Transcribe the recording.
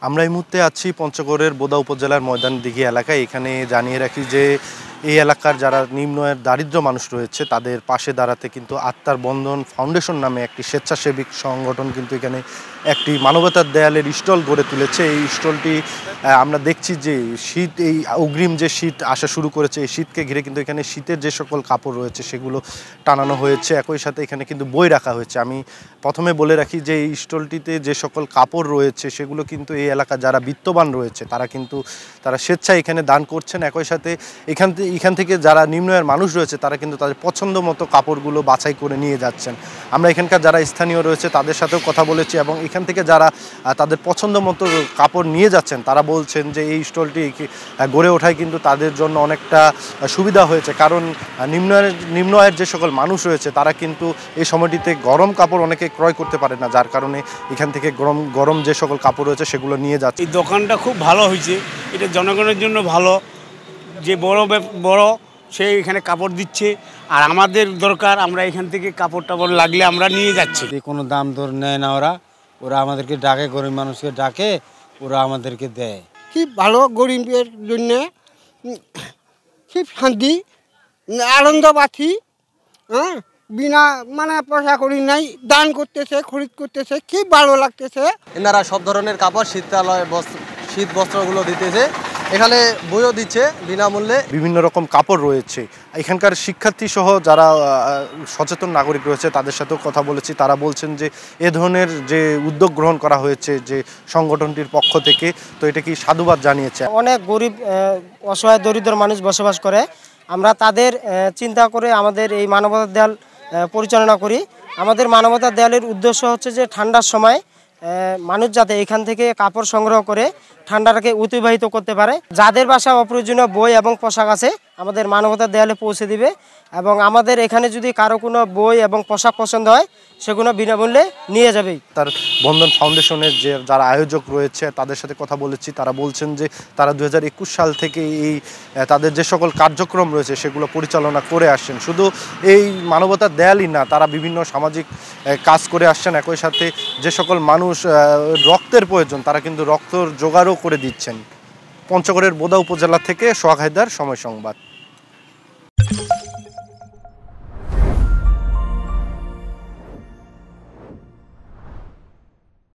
আমরা এই মুহূর্তে আছি পঞ্চগড়ের বোদা উপজেলার ময়দানদিঘি এলাকায়। এখানে জানিয়ে রাখি যে এই এলাকার যারা নিম্ন আয়ের দারিদ্র মানুষ রয়েছে তাদের পাশে দাঁড়াতে কিন্তু আত্মার বন্ধন ফাউন্ডেশন নামে একটি স্বেচ্ছাসেবী সংগঠন কিন্তু এখানে একটি মানবতার দেয়ালের স্টল গড়ে তুলেছে। এই স্টলটি আমরা দেখছি যে শীত, এই অগ্রিম যে শীত আসা শুরু করেছে, এই শীতকে ঘিরে কিন্তু এখানে শীতের যে সকল কাপড় রয়েছে সেগুলো টানানো হয়েছে। একই সাথে এখানে কিন্তু বই রাখা হয়েছে। আমি প্রথমে বলে রাখি যে এই স্টলটিতে যে সকল কাপড় রয়েছে সেগুলো কিন্তু এই এলাকা যারা বিত্তবান রয়েছে তারা স্বেচ্ছায় এখানে দান করছেন। একই সাথে এখান থেকে যারা নিম্ন আয়ের মানুষ রয়েছে তারা কিন্তু তাদের পছন্দ মতো কাপড়গুলো বাছাই করে নিয়ে যাচ্ছেন। আমরা এখানকার যারা স্থানীয় রয়েছে তাদের সাথেও কথা বলেছি এবং এখান থেকে যারা তাদের পছন্দ মতো কাপড় নিয়ে যাচ্ছেন তারা বলছেন যে এই স্টলটি গড়ে ওঠায় কিন্তু তাদের জন্য অনেকটা সুবিধা হয়েছে। কারণ নিম্ন আয়ের যে সকল মানুষ রয়েছে তারা কিন্তু এই সময়টিতে গরম কাপড় অনেকে ক্রয় করতে পারে না, যার কারণে এখান থেকে গরম যে সকল কাপড় রয়েছে সেগুলো নিয়ে যাচ্ছে। এই দোকানটা খুব ভালো হয়েছে, এটা জনগণের জন্য ভালো। যে বড় সে এখানে কাপড় দিচ্ছে, আর আমাদের দরকার আমরা এখান থেকে কাপড় টাপড় লাগলে আমরা নিয়ে যাচ্ছি। কোনো দাম দর নেয় না, ওরা আমাদেরকে ডাকে, গরিব মানুষকে ডাকে, ওরা আমাদেরকে দেয়। কি ভালো, গরিবের জন্য খুব শান্তি, আনন্দ পাচ্ছি। হ্যাঁ, বিনা পয়সা করি নাই, দান করতেছে, খরিদ করতেছে, কি ভালো লাগতেছে। এনারা সব ধরনের কাপড় শীত বস্ত্রগুলো দিতেছে, এখানে বইও দিচ্ছে বিনামূল্যে। বিভিন্ন রকম কাপড় রয়েছে। এখানকার শিক্ষার্থী সহ যারা সচেতন নাগরিক রয়েছে তাদের সাথেও কথা বলেছি। তারা বলছেন যে এ ধরনের যে উদ্যোগ গ্রহণ করা হয়েছে যে সংগঠনটির পক্ষ থেকে, তো এটা কি সাধুবাদ জানিয়েছে। অনেক গরিব অসহায় দরিদ্র মানুষ বসবাস করে, আমরা তাদের চিন্তা করে আমাদের এই মানবতার দেয়াল পরিচালনা করি। আমাদের মানবতার দেয়ালের উদ্দেশ্য হচ্ছে যে ঠান্ডার সময় মানুষ যাতে এখান থেকে কাপড় সংগ্রহ করে ঠান্ডাটাকে অতিবাহিত করতে পারে। যাদের বাসায় অপ্রয়োজনীয় বই এবং পোশাক আছে আমাদের মানবতার দেয়ালে পৌঁছে দিবে, এবং আমাদের এখানে যদি কারো কোনো বই এবং পোশাক পছন্দ হয় সেগুলো বিনামূল্যে নিয়ে যাবেই। তার বন্ধন ফাউন্ডেশনের যে যারা আয়োজক রয়েছে তাদের সাথে কথা বলেছি। তারা বলছেন যে তারা 2021 সাল থেকে এই তাদের যে সকল কার্যক্রম রয়েছে সেগুলো পরিচালনা করে আসছেন। শুধু এই মানবতার দেয়ালই না, তারা বিভিন্ন সামাজিক কাজ করে আসছেন। একই সাথে যে সকল মানুষ রক্তের প্রয়োজন তারা কিন্তু রক্তর জোগাড়ও করে দিচ্ছেন। পঞ্চগড়ের বোদা উপজেলা থেকে সোহাগ হায়দার, সময় সংবাদ।